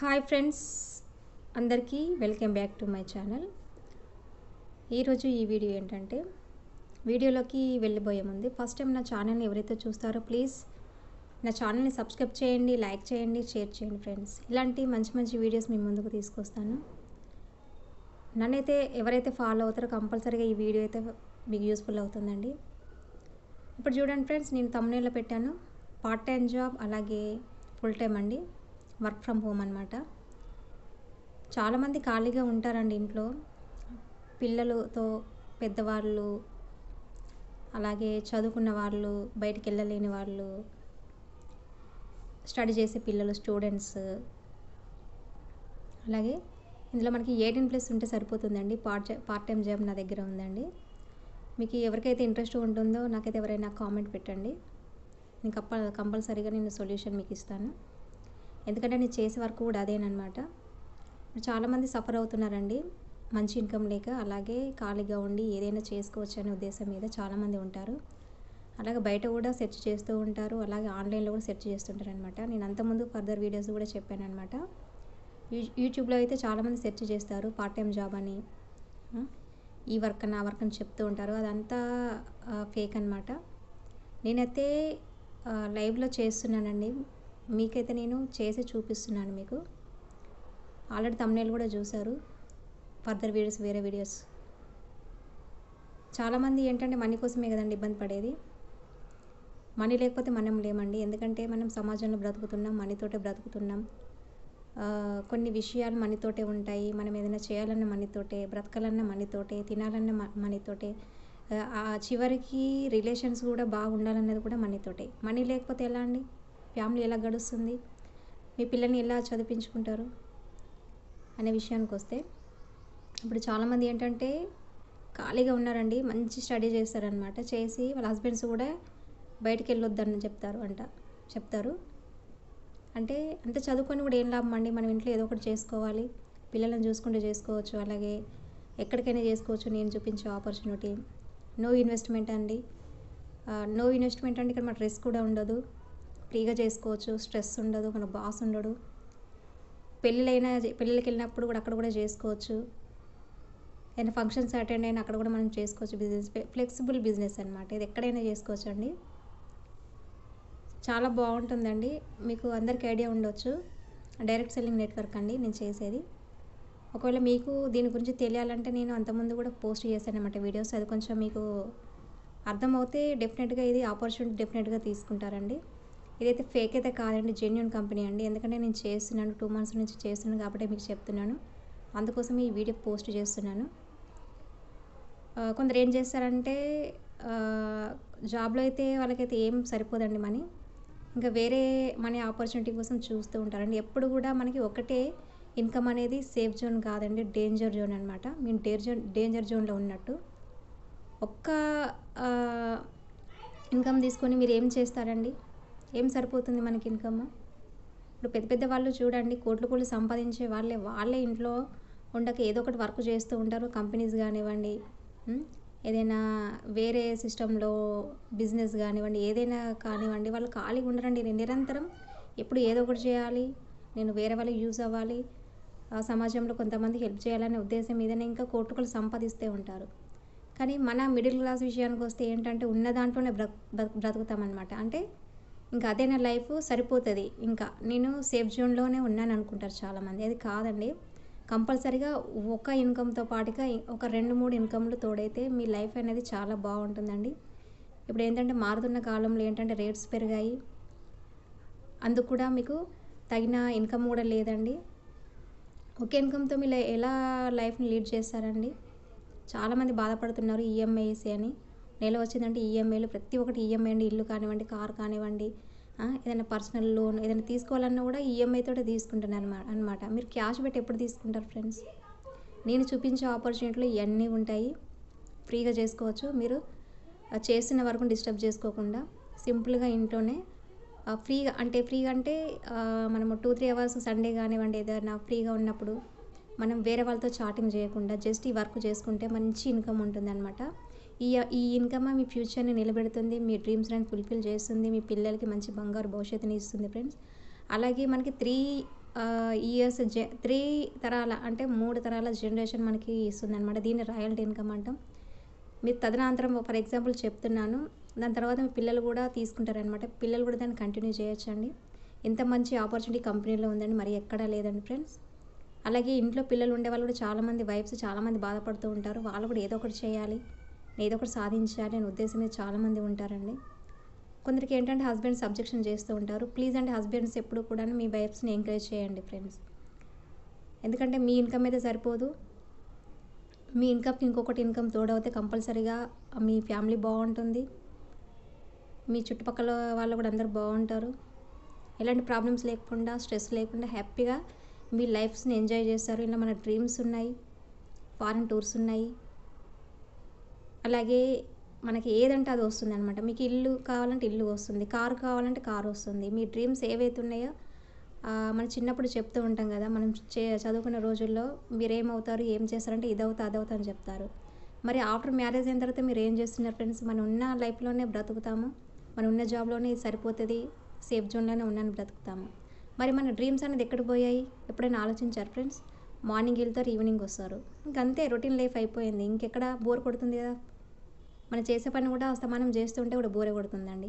Hi friends, అందరికీ welcome back to my channel. ఈరోజు ఈ వీడియో ఏంటంటే, వీడియోలోకి వెళ్ళిపోయే ముందు ఫస్ట్ టైం నా ఛానల్ని ఎవరైతే చూస్తారో ప్లీజ్ నా ఛానల్ని సబ్స్క్రైబ్ చేయండి, లైక్ చేయండి, షేర్ చేయండి ఫ్రెండ్స్. ఇలాంటి మంచి మంచి వీడియోస్ మీ ముందుకు తీసుకొస్తాను. నన్నైతే ఎవరైతే ఫాలో అవుతారో కంపల్సరీగా ఈ వీడియో అయితే మీకు యూస్ఫుల్ అవుతుందండి. ఇప్పుడు చూడండి ఫ్రెండ్స్, నేను thumbnail లో పెట్టాను పార్ట్ టైం జాబ్ అలాగే ఫుల్ టైం అండి, వర్క్ ఫ్రమ్ హోమ్ అనమాట. చాలామంది ఖాళీగా ఉంటారండి ఇంట్లో, పిల్లలతో, పెద్దవాళ్ళు, అలాగే చదువుకున్న వాళ్ళు, బయటికి వెళ్ళలేని వాళ్ళు, స్టడీ చేసే పిల్లలు, స్టూడెంట్స్. అలాగే ఇందులో మనకి 18+ ఉంటే సరిపోతుందండి. పార్ట్ టైం జాబ్ నా దగ్గర ఉందండి. మీకు ఎవరికైతే ఇంట్రెస్ట్ ఉంటుందో నాకైతే ఎవరైనా కామెంట్ పెట్టండి. నేను కంపల్సరీగా నేను సొల్యూషన్ మీకు ఇస్తాను. ఎందుకంటే నేను చేసే వర్క్ కూడా అదేనమాట. ఇప్పుడు చాలామంది సఫర్ అవుతున్నారండి మంచి ఇన్కమ్ లేక, అలాగే ఖాళీగా ఉండి ఏదైనా చేసుకోవచ్చు అనే ఉద్దేశం మీద చాలామంది ఉంటారు. అలాగే బయట కూడా సెర్చ్ చేస్తూ ఉంటారు, అలాగే ఆన్లైన్లో కూడా సెర్చ్ చేస్తుంటారు అనమాట. నేను అంతకుముందు ఫర్దర్ వీడియోస్ కూడా చెప్పాను అనమాట. యూట్యూబ్లో అయితే చాలామంది సెర్చ్ చేస్తారు పార్ట్ టైం జాబ్ అని, ఈ వర్క్ అని ఆ వర్క్ అని చెప్తూ ఉంటారు. అదంతా ఫేక్ అనమాట. నేనైతే లైవ్లో చేస్తున్నానండి, మీకైతే నేను చేసి చూపిస్తున్నాను. మీకు ఆల్రెడీ thumbnail కూడా చూశారు. ఫర్దర్ వీడియోస్, వేరే వీడియోస్. చాలామంది ఏంటంటే మనీ కోసమే కదండి ఇబ్బంది పడేది. మనీ లేకపోతే మనం లేమండి. ఎందుకంటే మనం సమాజంలో బ్రతుకుతున్నాం, మనీతోటే బ్రతుకుతున్నాం. కొన్ని విషయాలు మనీతోటే ఉంటాయి. మనం ఏదైనా చేయాలన్న మనీతోటే, బ్రతకాలన్న మనీతోటే, తినాలన్న మనీతోటే, చివరికి రిలేషన్స్ కూడా బాగుండాలన్నది కూడా మనీతోటే. మనీ లేకపోతే ఎలా అండి? ఫ్యామిలీ ఎలా గడుస్తుంది? మీ పిల్లల్ని ఎలా చదివించుకుంటారు అనే విషయానికి వస్తే, ఇప్పుడు చాలామంది ఏంటంటే ఖాళీగా ఉన్నారండి, మంచి స్టడీ చేస్తారనమాట. చేసి వాళ్ళ హస్బెండ్స్ కూడా బయటికి వెళ్ళొద్దని చెప్తారు. అంటే అంత చదువుకొని కూడా ఏం లాభం అండి? మనం ఇంట్లో ఏదో ఒకటి చేసుకోవాలి, పిల్లలను చూసుకుంటూ చేసుకోవచ్చు, అలాగే ఎక్కడికైనా చేసుకోవచ్చు. నేను చూపించే ఆపర్చునిటీ నో ఇన్వెస్ట్మెంట్ అండి. నో ఇన్వెస్ట్మెంట్ అంటే ఇక్కడ మన రిస్క్ కూడా ఉండదు, ఫ్రీగా చేసుకోవచ్చు, స్ట్రెస్ ఉండదు, మన బాస్ ఉండడు. పెళ్ళిళ్ళకి వెళ్ళినప్పుడు కూడా అక్కడ కూడా చేసుకోవచ్చు. ఏదైనా ఫంక్షన్స్ అటెండ్ అయినా అక్కడ కూడా మనం చేసుకోవచ్చు. బిజినెస్ ఫ్లెక్సిబుల్ బిజినెస్ అనమాట. ఇది ఎక్కడైనా చేసుకోవచ్చు అండి. చాలా బాగుంటుందండి. మీకు అందరికీ ఐడియా ఉండొచ్చు. డైరెక్ట్ సెల్లింగ్ నెట్వర్క్ అండి నేను చేసేది. ఒకవేళ మీకు దీని గురించి తెలియాలంటే నేను అంతకుముందు కూడా పోస్ట్ చేశాను అనమాట వీడియోస్. అది కొంచెం మీకు అర్థమవుతే డెఫినెట్గా ఇది ఆపర్చునిటీ డెఫినెట్గా తీసుకుంటారండి. ఇదైతే ఫేక్ అయితే కాదండి, జెన్యూన్ కంపెనీ అండి. ఎందుకంటే నేను చేస్తున్నాను, 2 months నుంచి చేస్తున్నాను కాబట్టి మీకు చెప్తున్నాను. అందుకోసం ఈ వీడియో పోస్ట్ చేస్తున్నాను. కొందరు ఏం చేస్తారంటే జాబ్లో అయితే వాళ్ళకైతే ఏం సరిపోదండి మనీ, ఇంకా వేరే మనీ ఆపర్చునిటీ కోసం చూస్తూ ఉంటారండి. ఎప్పుడు కూడా మనకి ఒకటే ఇన్కమ్ అనేది సేఫ్ జోన్ కాదండి, డేంజర్ జోన్ అనమాట. మేము డేంజర్ జోన్లో ఉన్నట్టు. ఒక్క ఇన్కమ్ తీసుకొని మీరు ఏం చేస్తారండి? ఏం సరిపోతుంది మనకి ఇన్కమ్? ఇప్పుడు పెద్ద పెద్ద వాళ్ళు చూడండి, కోట్లు సంపాదించే వాళ్ళే ఇంట్లో ఉండక ఏదో ఒకటి వర్క్ చేస్తూ ఉంటారు. కంపెనీస్ కానివ్వండి, ఏదైనా వేరే సిస్టంలో బిజినెస్ కానివ్వండి, ఏదైనా కానివ్వండి, వాళ్ళు ఖాళీగా ఉండరండి. నిరంతరం ఎప్పుడు ఏదో ఒకటి చేయాలి, నేను వేరే వాళ్ళకి యూజ్ అవ్వాలి, సమాజంలో కొంతమంది హెల్ప్ చేయాలనే ఉద్దేశం మీదనే ఇంకా కోట్లు సంపాదిస్తూ ఉంటారు. కానీ మన మిడిల్ క్లాస్ విషయానికి వస్తే ఏంటంటే ఉన్న దాంట్లోనే బ్రతుకుతామన్నమాట. అంటే ఇంకా అదే నా లైఫ్ సరిపోతుంది, ఇంకా నేను సేఫ్ జోన్లోనే ఉన్నాను అనుకుంటారు చాలామంది. అది కాదండి. కంపల్సరీగా ఒక ఇన్కమ్తో పాటుగా ఒక 2-3 ఇన్కమ్లు తోడైతే మీ లైఫ్ అనేది చాలా బాగుంటుందండి. ఇప్పుడు ఏంటంటే మారుతున్న కాలంలో ఏంటంటే రేట్స్ పెరిగాయి, అందుకు కూడా మీకు తగిన ఇన్కమ్ కూడా లేదండి. ఒకే ఇన్కమ్తో మీరు ఎలా లైఫ్ని లీడ్ చేస్తారండి? చాలామంది బాధపడుతున్నారు ఈఎంఐస్ అని. నెల వచ్చిందంటే ఈఎంఐలు, ప్రతి ఒక్కటి ఈఎంఐ అండి. ఇల్లు కానివ్వండి, కార్ కానివ్వండి, ఏదైనా పర్సనల్ లోన్ ఏదైనా తీసుకోవాలన్నా కూడా ఈఎంఐతోటే తీసుకుంటున్నారు అనమాట. మీరు క్యాష్ పెట్టి ఎప్పుడు తీసుకుంటారు ఫ్రెండ్స్? నేను చూపించే ఆపర్చునిటీలు ఇవన్నీ ఉంటాయి, ఫ్రీగా చేసుకోవచ్చు. మీరు చేస్తున్న వరకు డిస్టర్బ్ చేసుకోకుండా సింపుల్గా ఇంట్లోనే ఫ్రీగా అంటే మనము 2-3 hours సండే కానివ్వండి, ఏదైనా ఫ్రీగా ఉన్నప్పుడు మనం వేరే వాళ్ళతో చాటింగ్ చేయకుండా జస్ట్ ఈ వర్క్ చేసుకుంటే మంచి ఇన్కమ్ ఉంటుందన్నమాట. ఈ ఇన్కమ్ మీ ఫ్యూచర్ని నిలబెడుతుంది, మీ డ్రీమ్స్ని ఫుల్ఫిల్ చేస్తుంది, మీ పిల్లలకి మంచి బంగారు భవిష్యత్తుని ఇస్తుంది ఫ్రెండ్స్. అలాగే మనకి ఇయర్స్ 3 తరాల అంటే 3 తరాల జనరేషన్ మనకి ఇస్తుందనమాట. దీన్ని రాయల్టీ ఇన్కమ్ అంటాం. మీరు తదనంతరం ఫర్ ఎగ్జాంపుల్ చెప్తున్నాను. దాని తర్వాత మీ పిల్లలు కూడా తీసుకుంటారనమాట. పిల్లలు కూడా దాన్ని కంటిన్యూ చేయొచ్చండి. ఇంత మంచి ఆపర్చునిటీ కంపెనీలో ఉందండి, మరి ఎక్కడా లేదండి ఫ్రెండ్స్. అలాగే ఇంట్లో పిల్లలు ఉండేవాళ్ళు కూడా చాలామంది వైఫ్స్ చాలామంది బాధపడుతూ ఉంటారు. వాళ్ళు కూడా ఏదో ఒకటి చేయాలి, ఏదో ఒకటి సాధించాలి అనే ఉద్దేశం మీద చాలామంది ఉంటారండి. కొందరికి ఏంటంటే హస్బెండ్స్ అబ్జెక్షన్ చేస్తూ ఉంటారు. ప్లీజ్ అండి హస్బెండ్స్ ఎప్పుడు కూడా మీ వైఫ్స్ని ఎంకరేజ్ చేయండి ఫ్రెండ్స్. ఎందుకంటే మీ ఇన్కమ్ అయితే సరిపోదు. మీ ఇన్కమ్కి ఇంకొకటి ఇన్కమ్ తోడవుతే కంపల్సరీగా మీ ఫ్యామిలీ బాగుంటుంది. మీ చుట్టుపక్కల వాళ్ళు కూడా అందరూ బాగుంటారు. ఎలాంటి ప్రాబ్లమ్స్ లేకుండా, స్ట్రెస్ లేకుండా హ్యాపీగా మీ లైఫ్స్ని ఎంజాయ్ చేస్తారు. ఇలా మన డ్రీమ్స్ ఉన్నాయి, ఫారెన్ టూర్స్ ఉన్నాయి. అలాగే మనకి ఏదంటే అది వస్తుంది అనమాట. మీకు ఇల్లు కావాలంటే ఇల్లు వస్తుంది, కారు కావాలంటే కారు వస్తుంది. మీ డ్రీమ్స్ ఏవైతే ఉన్నాయో మనం చిన్నప్పుడు చెప్తూ ఉంటాం కదా, మనం చదువుకున్న రోజుల్లో మీరేమవుతారు, ఏం చేస్తారంటే ఇదవుతా అదవుతా అని చెప్తారు. మరి ఆఫ్టర్ మ్యారేజ్ అయిన తర్వాత మీరు ఏం చేస్తున్నారు ఫ్రెండ్స్? మనం ఉన్న లైఫ్లోనే బ్రతుకుతాము, మనం ఉన్న జాబ్లోనే సరిపోతుంది, సేఫ్ జోన్లోనే ఉన్నాను బ్రతుకుతాము. మరి మన డ్రీమ్స్ అనేది ఎక్కడికి పోయాయి? ఎప్పుడైనా ఆలోచించారు ఫ్రెండ్స్? మార్నింగ్ వెళ్తారు, ఈవినింగ్ వస్తారు, ఇంకంతే రొటీన్ లైఫ్ అయిపోయింది. ఇంకెక్కడ బోర్ కొడుతుంది కదా. మనం చేసే పని కూడా అస్తమానం చేస్తుంటే కూడా బోరే కొడుతుందండి.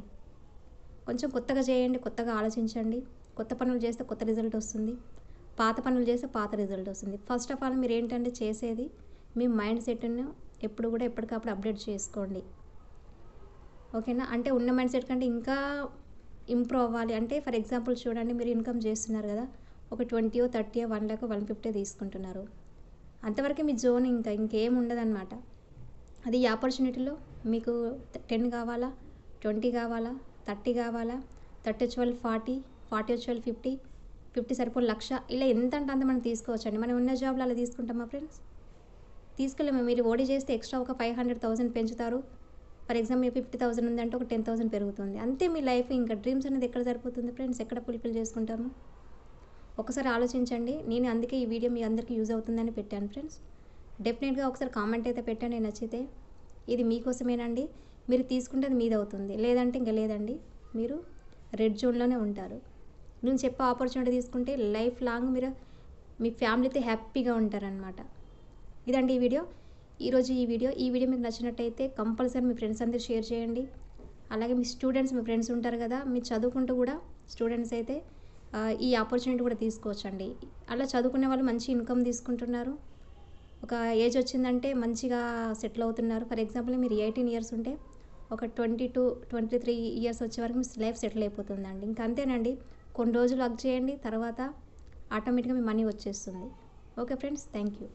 కొంచెం కొత్తగా చేయండి, కొత్తగా ఆలోచించండి. కొత్త పనులు చేస్తే కొత్త రిజల్ట్ వస్తుంది, పాత పనులు చేస్తే పాత రిజల్ట్ వస్తుంది. ఫస్ట్ ఆఫ్ ఆల్ మీరు ఏంటంటే చేసేది మీ మైండ్ సెట్ను ఎప్పుడు కూడా ఎప్పటికప్పుడు అప్డేట్ చేసుకోండి, ఓకేనా. అంటే ఉన్న మైండ్ సెట్ కంటే ఇంకా ఇంప్రూవ్ అవ్వాలి. అంటే ఫర్ ఎగ్జాంపుల్ చూడండి, మీరు ఇన్కమ్ చేస్తున్నారు కదా, ఒక 20, 30, 1 lakh 150 తీసుకుంటున్నారు. అంతవరకు మీ జోన్ ఇంకేం ఉండదన్నమాట. అది ఈ ఆపర్చునిటీలో మీకు 10 కావాలా, 20 కావాలా, 30 కావాలా, 30 వచ్చి వాళ్ళు 40, 40 వచ్చి వాళ్ళు 50, 50 సరిపోయి 1,00,000, ఇలా ఎంత అంటే అంత మనం తీసుకోవచ్చండి. మనం ఉన్న జాబ్లో అలా తీసుకుంటామా ఫ్రెండ్స్? తీసుకెళ్ళాము. మీరు ఓడి చేస్తే ఎక్స్ట్రా ఒక 500,000 పెంచుతారు. ఫర్ ఎగ్జాంపుల్ 50,000 ఉందంటే ఒక 10,000 పెరుగుతుంది. అంతే మీ లైఫ్. ఇంకా డ్రీమ్స్ అనేది ఎక్కడ సరిపోతుంది ఫ్రెండ్స్? ఎక్కడ ఫుల్ఫిల్ చేసుకుంటాము? ఒకసారి ఆలోచించండి. నేను అందుకే ఈ వీడియో మీ అందరికీ యూజ్ అవుతుందని పెట్టాను ఫ్రెండ్స్. డెఫినెట్గా ఒకసారి కామెంట్ అయితే పెట్టండి నచ్చితే. ఇది మీకోసమేనండి. మీరు తీసుకుంటే అది మీది అవుతుంది, లేదంటే ఇంకా లేదండి, మీరు రెడ్ జోన్లోనే ఉంటారు. నేను చెప్పే ఆపర్చునిటీ తీసుకుంటే లైఫ్ లాంగ్ మీరు మీ ఫ్యామిలీతో హ్యాపీగా ఉంటారనమాట. ఇదండి ఈ వీడియో. ఈరోజు ఈ వీడియో మీకు నచ్చినట్టయితే కంపల్సరీ మీ ఫ్రెండ్స్ అందరూ షేర్ చేయండి. అలాగే మీ స్టూడెంట్స్, మీ ఫ్రెండ్స్ ఉంటారు కదా, మీరు చదువుకుంటూ కూడా స్టూడెంట్స్ అయితే ఈ ఆపర్చునిటీ కూడా తీసుకోవచ్చండి. అలా చదువుకునే వాళ్ళు మంచి ఇన్కమ్ తీసుకుంటున్నారు. ఒక ఏజ్ వచ్చిందంటే మంచిగా సెటిల్ అవుతున్నారు. ఫర్ ఎగ్జాంపుల్ మీరు 18 ఇయర్స్ ఉంటే ఒక 22, 23 ఇయర్స్ వచ్చే వరకు మీ లైఫ్ సెటిల్ అయిపోతుందండి. ఇంకా అంతేనండి. కొన్ని రోజులు వర్క్ చేయండి, తర్వాత ఆటోమేటిక్గా మీ మనీ వచ్చేస్తుంది. Okay friends, thank you.